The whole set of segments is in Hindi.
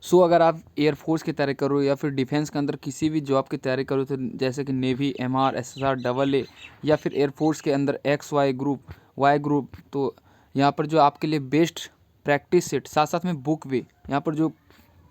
सो अगर आप एयरफोर्स की तैयारी करो या फिर डिफेंस के अंदर किसी भी जॉब की तैयारी करो, तो जैसे कि Navy, MR, SSR, double A, या फिर एयरफोर्स के अंदर X Y group, Y group, तो यहाँ पर जो आपके लिए बेस्ट प्रैक्टिस सेट, साथ साथ में बुक भी यहाँ पर जो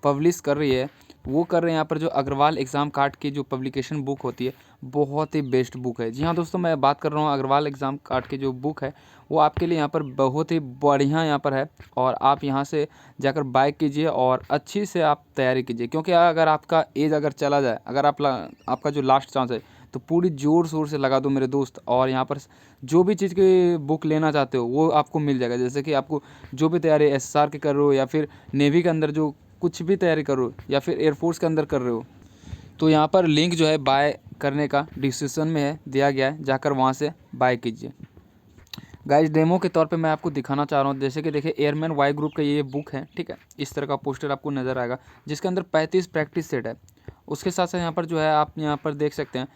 पब्लिश कर रही है, वो कर रहे हैं यहाँ पर जो अग्रवाल एग्ज़ाम कार्ड की जो पब्लिकेशन बुक होती है, बहुत ही बेस्ट बुक है। जी हाँ दोस्तों, मैं बात कर रहा हूँ अग्रवाल एग्ज़ाम कार्ड की जो बुक है, वो आपके लिए यहाँ पर बहुत ही बढ़िया यहाँ पर है, और आप यहाँ से जाकर बाय कीजिए और अच्छी से आप तैयारी कीजिए। क्योंकि अगर आपका एज अगर चला जाए, अगर आपका जो लास्ट चांस है, तो पूरी ज़ोर शोर से लगा दो मेरे दोस्त, और यहाँ पर जो भी चीज़ की बुक लेना चाहते हो वो आपको मिल जाएगा। जैसे कि आपको जो भी तैयारी एसएसआर की कर रहे हो, या फिर नेवी के अंदर जो कुछ भी तैयारी करो, या फिर एयरफोर्स के अंदर कर रहे हो, तो यहाँ पर लिंक जो है बाय करने का डिस्क्रिप्शन में है, दिया गया है, जाकर वहाँ से बाय कीजिए। गाइस डेमो के तौर पे मैं आपको दिखाना चाह रहा हूँ। जैसे कि देखिए एयरमैन वाई ग्रुप का ये बुक है, ठीक है। इस तरह का पोस्टर आपको नज़र आएगा, जिसके अंदर 35 प्रैक्टिस सेट है। उसके साथ साथ यहाँ पर जो है आप यहाँ पर देख सकते हैं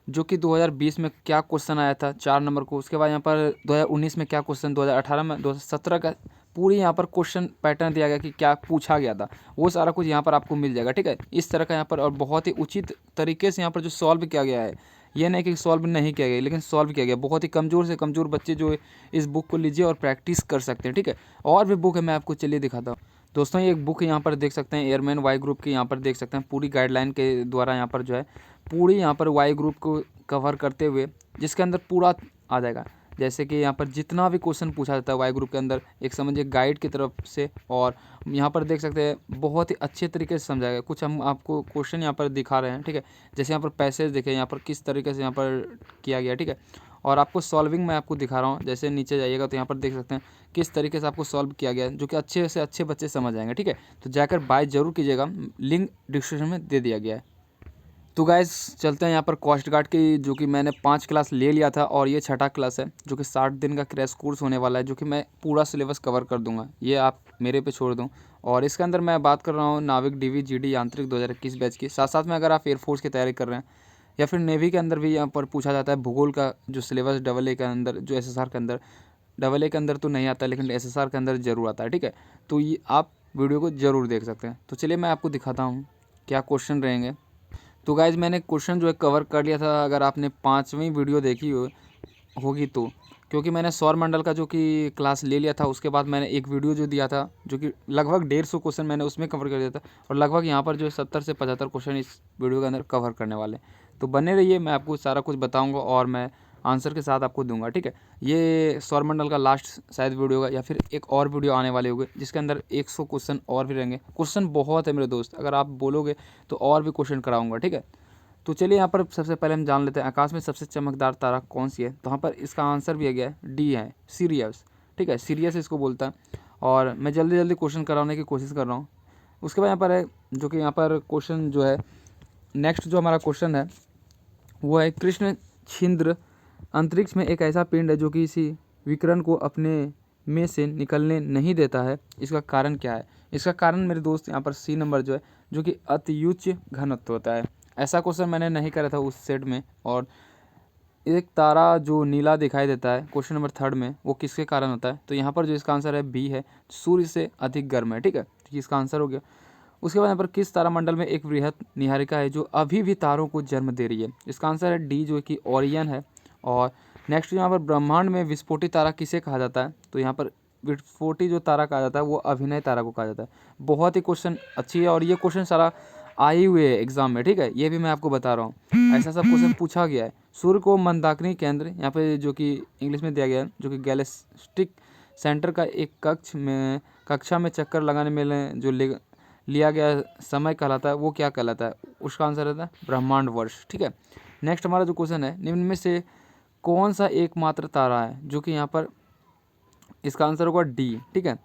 जो कि 2020 में क्या क्वेश्चन आया था 4 नंबर को। उसके बाद यहाँ पर 2019 में क्या क्वेश्चन, 2018 में, 2017 का पूरी यहाँ पर क्वेश्चन पैटर्न दिया गया कि क्या पूछा गया था, वो सारा कुछ यहाँ पर आपको मिल जाएगा, ठीक है। इस तरह का यहाँ पर और बहुत ही उचित तरीके से यहाँ पर जो सॉल्व किया गया है, ये नहीं कि सॉल्व नहीं किया गया, लेकिन सॉल्व किया गया। बहुत ही कमज़ोर से कमज़ोर बच्चे जो इस बुक को लीजिए और प्रैक्टिस कर सकते हैं, ठीक है। और भी बुक है, मैं आपको चलिए दिखाता हूँ दोस्तों। ये एक बुक यहाँ पर देख सकते हैं एयरमैन वाई ग्रुप की, यहाँ पर देख सकते हैं पूरी गाइडलाइन के द्वारा यहाँ पर जो है पूरी यहाँ पर वाई ग्रुप को कवर करते हुए, जिसके अंदर पूरा आ जाएगा। जैसे कि यहाँ पर जितना भी क्वेश्चन पूछा जाता है वाई ग्रुप के अंदर, एक समझिए गाइड की तरफ से, और यहाँ पर देख सकते हैं बहुत ही अच्छे तरीके से समझाएगा। कुछ हम आपको क्वेश्चन यहाँ पर दिखा रहे हैं, ठीक है। जैसे यहाँ पर पैसेज देखें, यहाँ पर किस तरीके से यहाँ पर किया गया, ठीक है। और आपको सॉल्विंग मैं आपको दिखा रहा हूँ। जैसे नीचे जाइएगा तो यहाँ पर देख सकते हैं किस तरीके से आपको सॉल्व किया गया है, जो कि अच्छे से अच्छे बच्चे समझ आएंगे, ठीक है। तो जाकर बाय ज़रूर कीजिएगा, लिंक डिस्क्रिप्शन में दे दिया गया है। तो गाइस चलते हैं यहाँ पर कोस्ट गार्ड की, जो कि मैंने 5 क्लास ले लिया था, और ये छठा क्लास है, जो कि 60 दिन का क्रैश कोर्स होने वाला है, जो कि मैं पूरा सिलेबस कवर कर दूंगा, ये आप मेरे पे छोड़ दूं। और इसके अंदर मैं बात कर रहा हूँ नाविक डीवी जीडी यांत्रिक 2021 बैच की। साथ साथ में अगर आप एयरफोर्स की तैयारी कर रहे हैं, या फिर नेवी के अंदर भी यहाँ पर पूछा जाता है भूगोल का जो सिलेबस, डबल ए के अंदर, जो एसएसआर के अंदर, डबल ए के अंदर तो नहीं आता लेकिन एसएसआर के अंदर ज़रूर आता है, ठीक है। तो ये आप वीडियो को ज़रूर देख सकते हैं। तो चलिए मैं आपको दिखाता हूँ क्या क्वेश्चन रहेंगे। तो गाइज़ मैंने क्वेश्चन जो है कवर कर लिया था, अगर आपने 5वीं वीडियो देखी होगी तो, क्योंकि मैंने सौर मंडल का जो कि क्लास ले लिया था, उसके बाद मैंने एक वीडियो जो दिया था, जो कि लगभग 150 क्वेश्चन मैंने उसमें कवर कर दिया था, और लगभग यहाँ पर जो 70 से 75 क्वेश्चन इस वीडियो के अंदर कवर करने वाले हैं। तो बने रहिए, मैं आपको सारा कुछ बताऊँगा और मैं आंसर के साथ आपको दूंगा, ठीक है। ये सौरमंडल का लास्ट शायद वीडियो होगा, या फिर एक और वीडियो आने वाले होंगे जिसके अंदर 100 क्वेश्चन और भी रहेंगे। क्वेश्चन बहुत है मेरे दोस्त, अगर आप बोलोगे तो और भी क्वेश्चन कराऊंगा, ठीक है। तो चलिए यहाँ पर सबसे पहले हम जान लेते हैं आकाश में सबसे चमकदार तारा कौन सी है। तो यहाँ पर इसका आंसर भी आ गया है, डी है, सीरियस, ठीक है। सीरियस इसको बोलता है, और मैं जल्दी जल्दी क्वेश्चन कराने की कोशिश कर रहा हूँ। उसके बाद यहाँ पर है जो कि यहाँ पर क्वेश्चन जो है, नेक्स्ट जो हमारा क्वेश्चन है वो है, कृष्ण छिंद्र अंतरिक्ष में एक ऐसा पिंड है जो कि इसी विकिरण को अपने में से निकलने नहीं देता है, इसका कारण क्या है। इसका कारण मेरे दोस्त यहाँ पर सी नंबर जो है, जो कि अति उच्च घनत्व होता है। ऐसा क्वेश्चन मैंने नहीं करा था उस सेट में। और एक तारा जो नीला दिखाई देता है क्वेश्चन नंबर 3 में, वो किसके कारण होता है। तो यहाँ पर जो इसका आंसर है बी है, सूर्य से अधिक गर्म है, ठीक है। तो इसका आंसर हो गया। उसके बाद यहाँ पर किस तारामंडल में एक वृहद निहारिका है जो अभी भी तारों को जन्म दे रही है। इसका आंसर है डी, जो कि ओरियन है। और नेक्स्ट यहाँ पर ब्रह्मांड में विस्फोटित तारा किसे कहा जाता है। तो यहाँ पर विस्फोटित जो तारा कहा जाता है वो अभिनय तारा को कहा जाता है। बहुत ही क्वेश्चन अच्छी है, और ये क्वेश्चन सारा आए हुए है एग्जाम में, ठीक है। ये भी मैं आपको बता रहा हूँ, ऐसा सब क्वेश्चन पूछा गया है। सूर्य को मंदाकिनी केंद्र यहाँ पे जो कि इंग्लिश में दिया गया है, जो कि गैलेक्टिक सेंटर का एक कक्षा में चक्कर लगाने में जो लिया गया समय कहलाता है, वो क्या कहलाता है। उसका आंसर रहता है ब्रह्मांड वर्ष, ठीक है। नेक्स्ट हमारा जो क्वेश्चन है, निम्न में से कौन सा एकमात्र तारा है, जो कि यहाँ पर इसका आंसर होगा डी, ठीक है।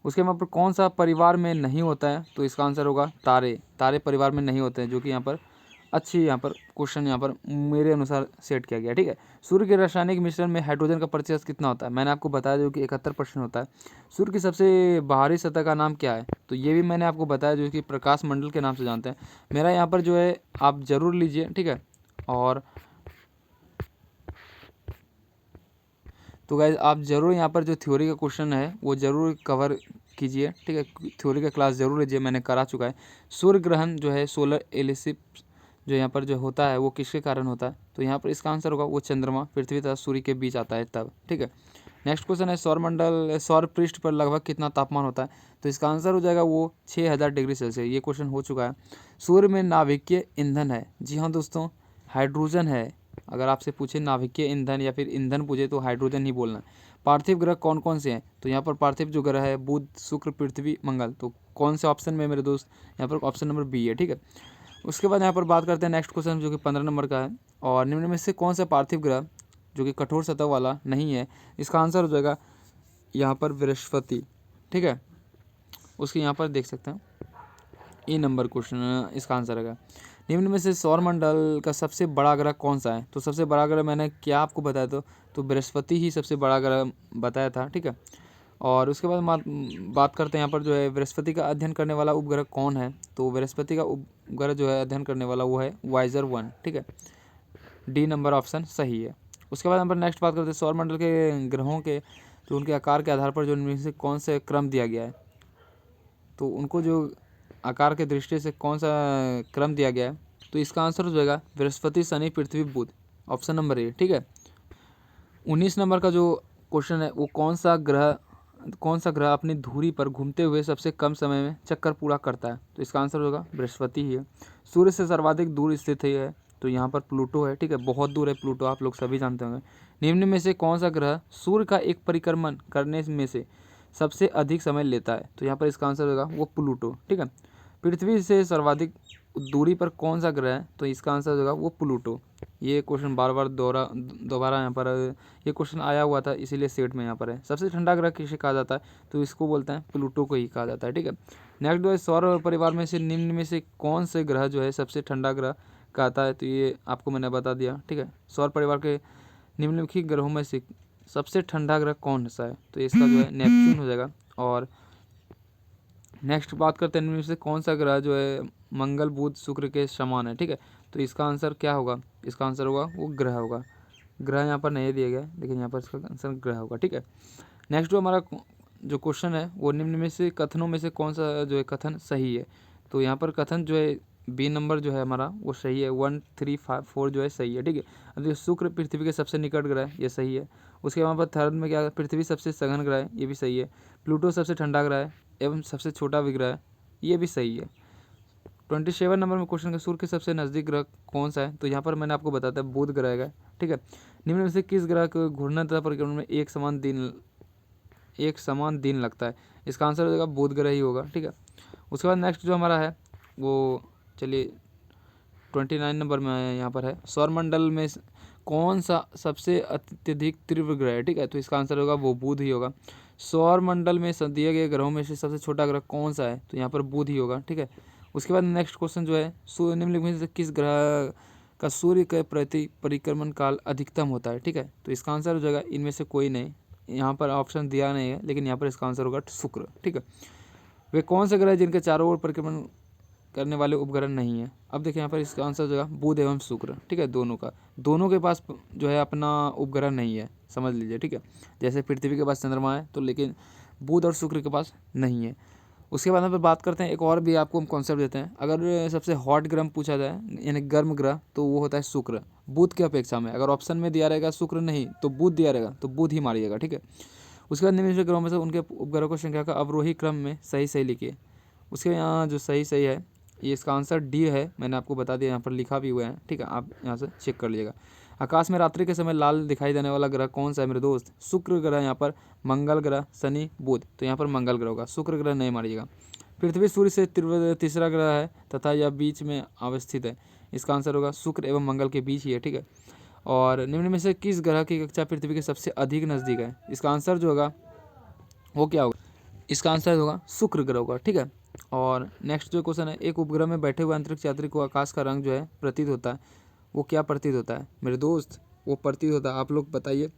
उसके यहाँ पर कौन सा परिवार में नहीं होता है। तो इसका आंसर होगा तारे, तारे परिवार में नहीं होते हैं, जो कि यहाँ पर अच्छी यहाँ पर क्वेश्चन यहाँ पर मेरे अनुसार सेट किया गया, ठीक है। सूर्य के रासायनिक मिश्रण में हाइड्रोजन का प्रतिशत कितना होता है। मैंने आपको बताया जो कि 71% होता है। सूर्य की सबसे बाहरी सतह का नाम क्या है। तो ये भी मैंने आपको बताया, जो कि प्रकाश मंडल के नाम से जानते हैं। मेरा यहाँ पर जो है आप ज़रूर लीजिए, ठीक है। और तो गाइज आप ज़रूर यहाँ पर जो थ्योरी का क्वेश्चन है वो ज़रूर कवर कीजिए, ठीक है, थ्योरी का क्लास जरूर लीजिए, मैंने करा चुका है। सूर्य ग्रहण जो है सोलर एलिप्स जो यहाँ पर जो होता है वो किसके कारण होता है, तो यहाँ पर इसका आंसर होगा वो चंद्रमा पृथ्वी तथा सूर्य के बीच आता है तब, ठीक है। नेक्स्ट क्वेश्चन है सौर पृष्ठ पर लगभग कितना तापमान होता है, तो इसका आंसर हो जाएगा वो 6000 डिग्री सेल्सियस। ये क्वेश्चन हो चुका है। सूर्य में नाभिकीय ईंधन है, जी हाँ दोस्तों, हाइड्रोजन है। अगर आपसे पूछे नाभिकीय ईंधन या फिर ईंधन पूछे तो हाइड्रोजन ही बोलना। पार्थिव ग्रह कौन कौन से हैं, तो यहाँ पर पार्थिव जो ग्रह है बुध, शुक्र, पृथ्वी, मंगल, तो कौन से ऑप्शन में मेरे दोस्त, यहाँ पर ऑप्शन नंबर बी है, ठीक है। उसके बाद यहाँ पर बात करते हैं नेक्स्ट क्वेश्चन जो कि 15 नंबर का है, और निम्न में से कौन सा पार्थिव ग्रह जो कि कठोर सतह वाला नहीं है, इसका आंसर हो जाएगा यहाँ पर बृहस्पति, ठीक है। उसके यहाँ पर देख सकते हैं ए नंबर क्वेश्चन इसका आंसर है। निम्न में से सौरमंडल का सबसे बड़ा ग्रह कौन सा है, तो सबसे बड़ा ग्रह मैंने क्या आपको बताया तो बृहस्पति ही सबसे बड़ा ग्रह बताया था, ठीक है। और उसके बाद बात करते हैं यहाँ पर जो है बृहस्पति का अध्ययन करने वाला उपग्रह कौन है, तो बृहस्पति का उपग्रह जो है अध्ययन करने वाला वो है वाइजर 1, ठीक है। डी नंबर ऑप्शन सही है। उसके बाद यहाँ पर नेक्स्ट बात करते हैं सौरमंडल के ग्रहों के जो उनके आकार के आधार पर जो इनमें से कौन से क्रम दिया गया है, तो उनको जो आकार के दृष्टि से कौन सा क्रम दिया गया है, तो इसका आंसर हो जाएगा बृहस्पति, शनि, पृथ्वी, बुध, ऑप्शन नंबर ए, ठीक है। 19 नंबर का जो क्वेश्चन है वो कौन सा ग्रह अपनी धुरी पर घूमते हुए सबसे कम समय में चक्कर पूरा करता है, तो इसका आंसर होगा बृहस्पति ही है। सूर्य से सर्वाधिक दूर स्थित है, तो यहाँ पर प्लूटो है, ठीक है, बहुत दूर है प्लूटो, आप लोग सभी जानते होंगे। निम्न में से कौन सा ग्रह सूर्य का एक परिक्रमण करने में से सबसे अधिक समय लेता है, तो यहाँ पर इसका आंसर होगा वो प्लूटो, ठीक है। पृथ्वी से सर्वाधिक दूरी पर कौन सा ग्रह है, तो इसका आंसर होगा वो प्लूटो। ये क्वेश्चन बार बार दोबारा यहाँ पर ये क्वेश्चन आया हुआ था, इसीलिए सेट में यहाँ पर है। सबसे ठंडा ग्रह किसे कहा जाता है, तो इसको बोलते हैं प्लूटो को ही कहा जाता है, ठीक है। नेक्स्ट जो है सौर परिवार में से निम्न में से कौन से ग्रह जो है सबसे ठंडा ग्रह कहता है, तो ये आपको मैंने बता दिया, ठीक है। सौर परिवार के निम्नलिखित ग्रहों में से सबसे ठंडा ग्रह कौन सा है, तो इसका जो है नेपच्यून हो जाएगा। और नेक्स्ट बात करते हैं इनमें से कौन सा ग्रह जो है मंगल, बुध, शुक्र के समान है, ठीक है, तो इसका आंसर क्या होगा, इसका आंसर होगा वो ग्रह होगा। ग्रह यहाँ पर नहीं दिया गया है, लेकिन यहाँ पर इसका आंसर ग्रह होगा, ठीक है। नेक्स्ट जो हमारा जो क्वेश्चन है वो निम्न में से कथनों में से कौन सा जो है कथन सही है, तो यहाँ पर कथन जो है बी नंबर जो है हमारा वो सही है, 1, 3, 5, 4 जो है सही है, ठीक है। अब देखिए शुक्र पृथ्वी के सबसे निकट ग्रह है, ये सही है। उसके वहाँ पर थर्ड में क्या, पृथ्वी सबसे सघन ग्रह है, ये भी सही है। प्लूटो सबसे ठंडा ग्रह है एवं सबसे छोटा विग्रह है, ये भी सही है। 27 नंबर में क्वेश्चन का सूर्य के सबसे नज़दीक ग्रह कौन सा है, तो यहाँ पर मैंने आपको बताया था बुध ग्रह है, ठीक है। निम्न में से किस ग्रह को घूर्णन तथा परिक्रमण में एक समान दिन लगता है, इसका आंसर हो जाएगा बुध ग्रह ही होगा, ठीक है। उसके बाद नेक्स्ट जो हमारा है वो चलिए 29 नंबर में यहाँ पर है सौरमंडल में कौन सा सबसे अत्यधिक तीव्र ग्रह है, ठीक है, तो इसका आंसर होगा वो बुध ही होगा। सौरमंडल में दिए गए ग्रहों में से सबसे छोटा ग्रह कौन सा है, तो यहाँ पर बुध ही होगा, ठीक है। उसके बाद नेक्स्ट क्वेश्चन जो है निम्नलिखित में से किस ग्रह का सूर्य के प्रति परिक्रमण काल अधिकतम होता है, ठीक है, तो इसका आंसर हो जाएगा इनमें से कोई नहीं, यहाँ पर ऑप्शन दिया नहीं है, लेकिन यहाँ पर इसका आंसर होगा शुक्र, ठीक है। वे कौन से ग्रह जिनके चारों ओर परिक्रमण करने वाले उपग्रह नहीं है, अब देखिए यहाँ पर इसका आंसर हो जाएगा बुध एवं शुक्र, ठीक है। दोनों के पास जो है अपना उपग्रह नहीं है, समझ लीजिए, ठीक है। जैसे पृथ्वी के पास चंद्रमा है, तो लेकिन बुध और शुक्र के पास नहीं है। उसके बाद हम पर बात करते हैं एक और भी आपको हम कॉन्सेप्ट देते हैं, अगर सबसे हॉट ग्रह पूछा जाए यानी गर्म ग्रह, तो वो होता है शुक्र बुध की अपेक्षा में। अगर ऑप्शन में दिया रहेगा शुक्र नहीं तो बुध दिया रहेगा, तो बुध ही मारिएगा, ठीक है। उसके बाद निम्न ग्रहों में से उनके उपग्रहों की संख्या का अवरोही क्रम में सही लिखिए। उसके यहाँ जो सही है ये इसका आंसर डी है, मैंने आपको बता दिया, यहाँ पर लिखा भी हुआ है, ठीक है, आप यहाँ से चेक कर लीजिएगा। आकाश में रात्रि के समय लाल दिखाई देने वाला ग्रह कौन सा है मेरे दोस्त, शुक्र ग्रह, यहाँ पर मंगल ग्रह, शनि, बुध, तो यहाँ पर मंगल ग्रह होगा, शुक्र ग्रह नहीं मारिएगा। पृथ्वी सूर्य से तीसरा ग्रह है तथा यह बीच में अवस्थित है, इसका आंसर होगा शुक्र एवं मंगल के बीच ही है, ठीक है। और निम्न में से किस ग्रह की कक्षा पृथ्वी के सबसे अधिक नज़दीक है, इसका आंसर जो होगा वो क्या होगा, इसका आंसर होगा शुक्र ग्रह होगा, ठीक है। और नेक्स्ट जो क्वेश्चन है एक उपग्रह में बैठे हुए अंतरिक्ष यात्री को आकाश का रंग जो है प्रतीत होता है, वो क्या प्रतीत होता है मेरे दोस्त, वो प्रतीत होता है, आप लोग बताइए,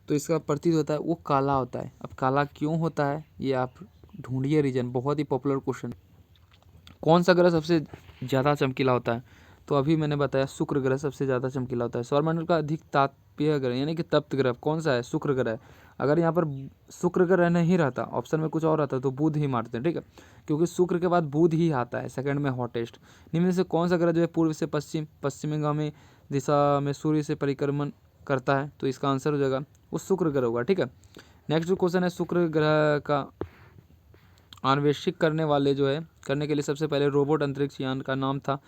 तो इसका प्रतीत होता है वो काला होता है। अब काला क्यों होता है ये आप ढूंढिए रीजन, बहुत ही पॉपुलर क्वेश्चन। कौन सा ग्रह सबसे ज़्यादा चमकीला होता है, तो अभी मैंने बताया शुक्र ग्रह सबसे ज़्यादा चमकीला होता है। सौरमंडल का अधिक पेय ग्रह यानी कि तप्त ग्रह कौन सा है? शुक्र ग्रह। अगर यहाँ पर शुक्र ग्रह नहीं रहता, ऑप्शन में कुछ और रहता तो बुध ही मारते हैं, ठीक है, क्योंकि शुक्र के बाद बुध ही आता है सेकंड में हॉटेस्ट। निम्न में से कौन सा ग्रह जो है पूर्व से पश्चिमगामी दिशा में सूर्य से परिक्रमण करता है? तो इसका आंसर हो जाएगा वो शुक्र ग्रह होगा, ठीक है। नेक्स्ट जो क्वेश्चन है, शुक्र ग्रह का अन्वेषित करने के लिए सबसे पहले रोबोट अंतरिक्ष यान का नाम था,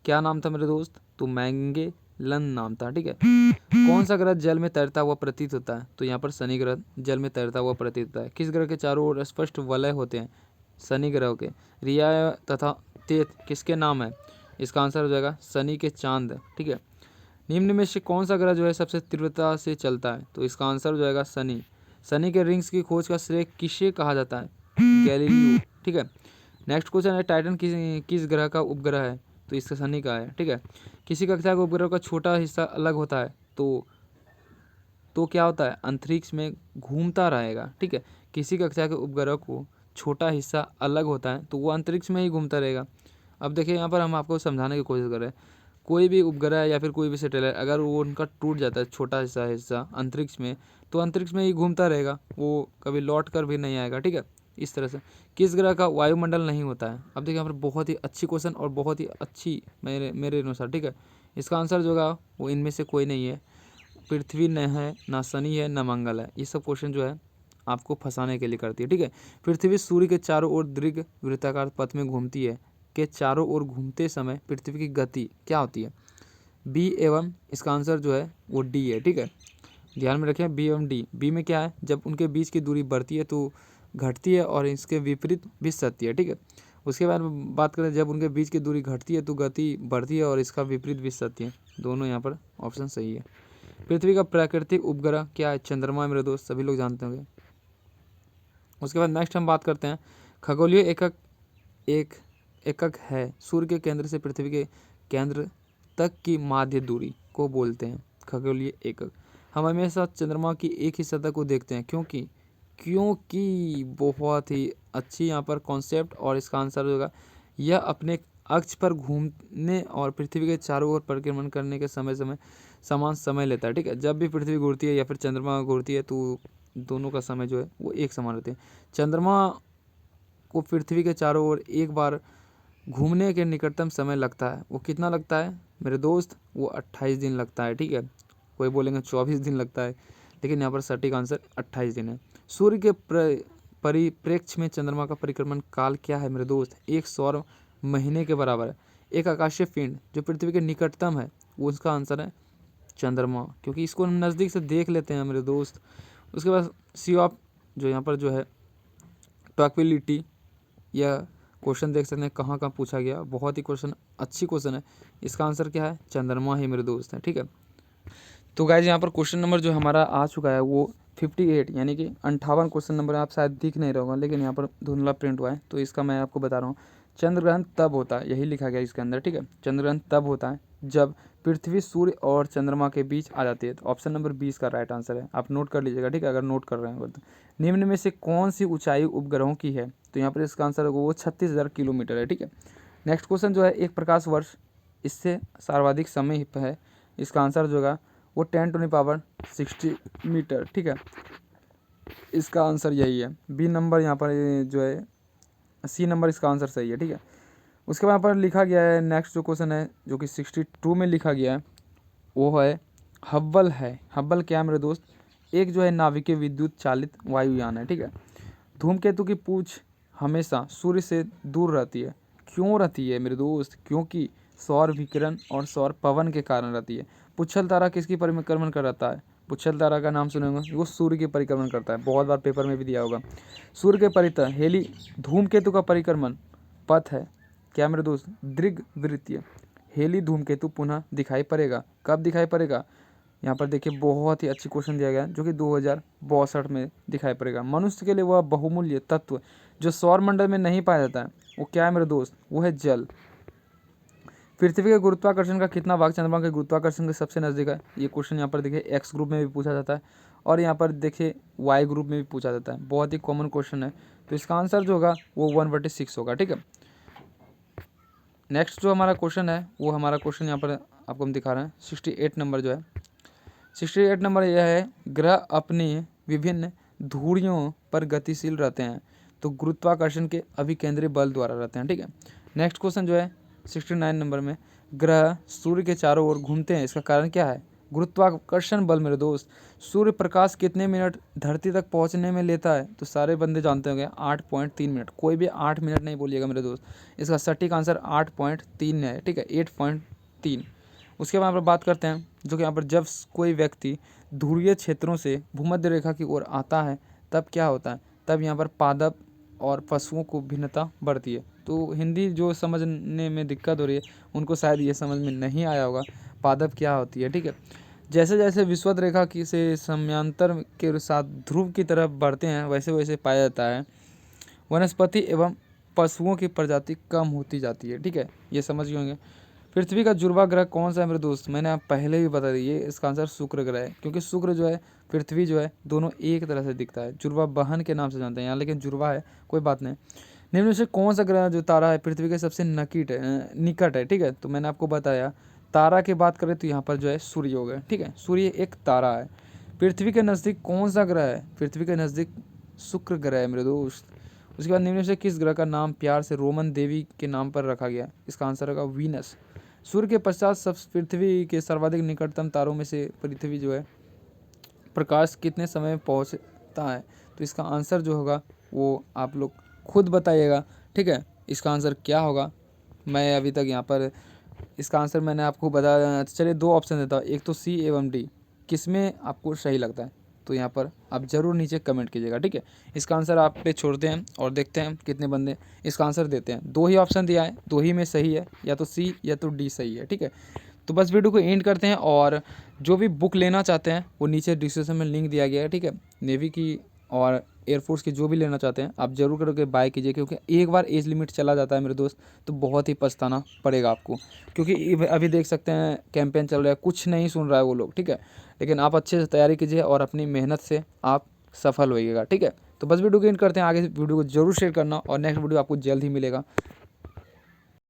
क्या नाम था मेरे दोस्त? तो मैंगेलन नाम था, ठीक है। कौन सा ग्रह जल में तैरता हुआ प्रतीत होता है? तो यहाँ पर शनि ग्रह जल में तैरता हुआ प्रतीत होता है। किस ग्रह के चारों ओर स्पष्ट वलय होते हैं? शनि ग्रह के। रिया तथा तेत किसके नाम है? इसका आंसर हो जाएगा शनि के चांद, ठीक है। निम्न में से कौन सा ग्रह जो है सबसे तीव्रता से चलता है? तो इसका आंसर हो जाएगा शनि। शनि के रिंग्स की खोज का श्रेय किसे कहा जाता है? गैलीलियो, ठीक है। नेक्स्ट क्वेश्चन है, टाइटन किस ग्रह का उपग्रह है? तो इसका शनि का है, ठीक है। किसी कक्षा के उपग्रह का छोटा हिस्सा अलग होता है तो क्या होता है? अंतरिक्ष में घूमता रहेगा, ठीक है। किसी कक्षा के उपग्रह को छोटा हिस्सा अलग होता है तो वो अंतरिक्ष में ही घूमता रहेगा। अब देखिए यहाँ पर हम आपको समझाने की कोशिश कर रहे हैं, कोई भी उपग्रह या फिर कोई भी सैटेलाइट अगर वो उनका टूट जाता है छोटा हिस्सा अंतरिक्ष में, तो अंतरिक्ष में ही घूमता रहेगा, वो कभी लौट कर भी नहीं आएगा, ठीक है। इस तरह से किस ग्रह का वायुमंडल नहीं होता है? अब देखिए यहाँ पर बहुत ही अच्छी क्वेश्चन और बहुत ही अच्छी मेरे अनुसार, ठीक है। इसका आंसर जो होगा वो इनमें से कोई नहीं है। पृथ्वी न है, ना शनि है, ना मंगल है। ये सब क्वेश्चन जो है आपको फंसाने के लिए करती है, ठीक है। पृथ्वी सूर्य के चारों ओर दीर्घ वृत्ताकार पथ में घूमती है, के चारों ओर घूमते समय पृथ्वी की गति क्या होती है? बी एवं इसका आंसर जो है वो डी है, ठीक है। ध्यान में रखें बी एवं डी। बी में क्या है? जब उनके बीच की दूरी बढ़ती है तो घटती है और इसके विपरीत भी सत्य है, ठीक है। उसके बाद बात करें जब उनके बीच की दूरी घटती है तो गति बढ़ती है और इसका विपरीत भी सत्य है। दोनों यहाँ पर ऑप्शन सही है। पृथ्वी का प्राकृतिक उपग्रह क्या है? चंद्रमा मेरे दोस्त, सभी लोग जानते होंगे। उसके बाद नेक्स्ट हम बात करते हैं, खगोलीय एकक है सूर्य के केंद्र से पृथ्वी के केंद्र तक की माध्य दूरी को बोलते हैं खगोलीय एकक। हम हमेशा चंद्रमा की एक ही सतह को देखते हैं, क्योंकि बहुत ही अच्छी यहाँ पर कॉन्सेप्ट, और इसका आंसर होगा यह अपने अक्ष पर घूमने और पृथ्वी के चारों ओर परिक्रमण करने के समान समय लेता है, ठीक है। जब भी पृथ्वी घूरती है या फिर चंद्रमा घूरती है तो दोनों का समय जो है वो एक समान रहते हैं। चंद्रमा को पृथ्वी के चारों ओर एक बार घूमने के निकटतम समय लगता है, वो कितना लगता है मेरे दोस्त? वो 28 दिन लगता है, ठीक है। कोई बोलेंगे 24 दिन लगता है, लेकिन यहाँ पर सटीक आंसर 28 दिन है। सूर्य के परिप्रेक्ष्य में चंद्रमा का परिक्रमण काल क्या है मेरे दोस्त? एक सौर महीने के बराबर है। एक आकाशीय पिंड जो पृथ्वी के निकटतम है वो उसका आंसर है चंद्रमा, क्योंकि इसको हम नज़दीक से देख लेते हैं मेरे दोस्त। उसके बाद सी ऑफ जो यहाँ पर जो है ट्रैक्विलिटी, यह क्वेश्चन देख सकते हैं कहाँ कहाँ पूछा गया, बहुत ही क्वेश्चन अच्छी क्वेश्चन है। इसका आंसर क्या है? चंद्रमा ही मेरे दोस्त है, ठीक है। तो गाइज यहाँ पर क्वेश्चन नंबर जो हमारा आ चुका है वो 58 यानी कि 58 क्वेश्चन नंबर, आप शायद दिख नहीं रहा होगा लेकिन यहाँ पर धुंधला प्रिंट हुआ है, तो इसका मैं आपको बता रहा हूँ। चंद्र ग्रहण तब होता है, यही लिखा गया इसके अंदर, ठीक है। चंद्र ग्रहण तब होता है जब पृथ्वी सूर्य और चंद्रमा के बीच आ जाती है। तो ऑप्शन नंबर 20 का राइट आंसर है, आप नोट कर लीजिएगा, ठीक है, अगर नोट कर रहे हैं तो। निम्न में से कौन सी ऊंचाई उपग्रहों की है? तो यहाँ पर इसका आंसर होगा वो 36,000 किलोमीटर है, ठीक है। नेक्स्ट क्वेश्चन जो है, एक प्रकाश वर्ष इससे सर्वाधिक समय है, इसका आंसर जो होगा वो 10⁻60 मीटर, ठीक है। इसका आंसर यही है, बी नंबर यहाँ पर जो है सी नंबर इसका आंसर सही है, ठीक है। उसके बाद यहाँ पर लिखा गया है, नेक्स्ट जो क्वेश्चन है जो कि 62 में लिखा गया है वो है हब्बल है। हब्बल क्या है मेरे दोस्त? एक जो है नाभिकीय विद्युत चालित वायुयान है, ठीक है। धूमकेतु की पूंछ हमेशा सूर्य से दूर रहती है, क्यों रहती है मेरे दोस्त? क्योंकि सौर विकिरण और सौर पवन के कारण रहती है। पुच्छल तारा किसकी परिक्रमण कर रहता है? पुच्छल तारा का नाम सुने होंगे, वो सूर्य की परिक्रमण करता है, बहुत बार पेपर में भी दिया होगा। सूर्य के परितः हेली धूमकेतु का परिक्रमण पथ है क्या मेरे दोस्त? दीर्घवृत्तीय। हेली धूमकेतु पुनः दिखाई पड़ेगा, कब दिखाई पड़ेगा? यहाँ पर देखिए बहुत ही अच्छी क्वेश्चन दिया गया है जो कि 2062 में दिखाई पड़ेगा। मनुष्य के लिए वह बहुमूल्य तत्व जो सौर मंडल में नहीं पाया जाता है वो क्या है मेरे दोस्त? वो है जल। पृथ्वी के गुरुत्वाकर्षण का कितना भाग चंद्रमा के गुरुत्वाकर्षण के सबसे नज़दीक है? ये क्वेश्चन यहाँ पर देखिए एक्स ग्रुप में भी पूछा जाता है और यहाँ पर देखिए वाई ग्रुप में भी पूछा जाता है, बहुत ही कॉमन क्वेश्चन है। तो इसका आंसर जो होगा वो 1/6 होगा, ठीक है। नेक्स्ट जो हमारा क्वेश्चन है वो हमारा क्वेश्चन यहाँ पर आपको हम दिखा रहे हैं 68 नंबर जो है। 68 नंबर यह है, ग्रह अपनी विभिन्न धुरियों पर गतिशील रहते हैं, तो गुरुत्वाकर्षण के अभिकेंद्री बल द्वारा रहते हैं। ठीक है। नेक्स्ट क्वेश्चन जो है 69 नंबर में, ग्रह सूर्य के चारों ओर घूमते हैं, इसका कारण क्या है? गुरुत्वाकर्षण बल मेरे दोस्त। सूर्य प्रकाश कितने मिनट धरती तक पहुंचने में लेता है? तो सारे बंदे जानते होंगे 8.3 मिनट। कोई भी 8 मिनट नहीं बोलिएगा मेरे दोस्त, इसका सटीक आंसर 8.3 है। ठीक है, 8.3। उसके बाद यहाँ पर बात करते हैं जो कि यहाँ पर जब कोई व्यक्ति ध्रुवीय क्षेत्रों से भूमध्य रेखा की ओर आता है तब क्या होता है? तब यहाँ पर पादप और पशुओं को भिन्नता बढ़ती है। तो हिंदी जो समझने में दिक्कत हो रही है उनको शायद ये समझ में नहीं आया होगा पादप क्या होती है। ठीक है। जैसे जैसे विषुवत रेखा की से समयांतर के साथ ध्रुव की तरफ बढ़ते हैं वैसे वैसे पाया जाता है वनस्पति एवं पशुओं की प्रजाति कम होती जाती है। ठीक है, ये समझ गए होंगे। पृथ्वी का जुड़वा ग्रह कौन सा है मेरे दोस्त? मैंने आप पहले भी बता दी, इसका आंसर शुक्र ग्रह है, क्योंकि शुक्र जो है पृथ्वी जो है दोनों एक तरह से दिखता है। जुड़वा बहन के नाम से जानते हैं यहाँ, लेकिन जुड़वा है, कोई बात नहीं। निम्न में से कौन सा ग्रह जो तारा है पृथ्वी के सबसे निकट है? ठीक है, तो मैंने आपको बताया तारा की बात करें तो यहाँ पर जो है सूर्य हो गया। ठीक है, सूर्य एक तारा है। पृथ्वी के नज़दीक कौन सा ग्रह है? पृथ्वी के नज़दीक शुक्र ग्रह है मेरे दोस्त। उसके बाद निम्न में से किस ग्रह का नाम प्यार से रोमन देवी के नाम पर रखा गया? इसका आंसर होगा वीनस। सूर्य के पश्चात सब पृथ्वी के सर्वाधिक निकटतम तारों में से पृथ्वी जो है प्रकाश कितने समय में पहुंचता है? तो इसका आंसर जो होगा वो आप लोग खुद बताइएगा। ठीक है, इसका आंसर क्या होगा? मैं अभी तक यहाँ पर इसका आंसर मैंने आपको बता, चलिए दो ऑप्शन देता हूँ, एक तो सी एवं डी, किसमें आपको सही लगता है? तो यहाँ पर आप ज़रूर नीचे कमेंट कीजिएगा। ठीक है, इसका आंसर आप पे छोड़ते हैं और देखते हैं कितने बंदे इसका आंसर देते हैं। दो ही ऑप्शन दिया है, दो ही में सही है, या तो सी या तो डी सही है। ठीक है, तो बस वीडियो को एंड करते हैं, और जो भी बुक लेना चाहते हैं वो नीचे डिस्क्रिप्शन में लिंक दिया गया है। ठीक है, नेवी की और एयरफोर्स की जो भी लेना चाहते हैं आप ज़रूर करके बाय कीजिए, क्योंकि एक बार एज लिमिट चला जाता है मेरे दोस्त तो बहुत ही पछताना पड़ेगा आपको, क्योंकि अभी देख सकते हैं कैंपेन चल रहा है, कुछ नहीं सुन रहा है वो लोग। ठीक है, लेकिन आप अच्छे से तैयारी कीजिए और अपनी मेहनत से आप सफल होइएगा। ठीक है, तो बस वीडियो को एंड करते हैं, आगे वीडियो को जरूर शेयर करना और नेक्स्ट वीडियो आपको जल्द ही मिलेगा।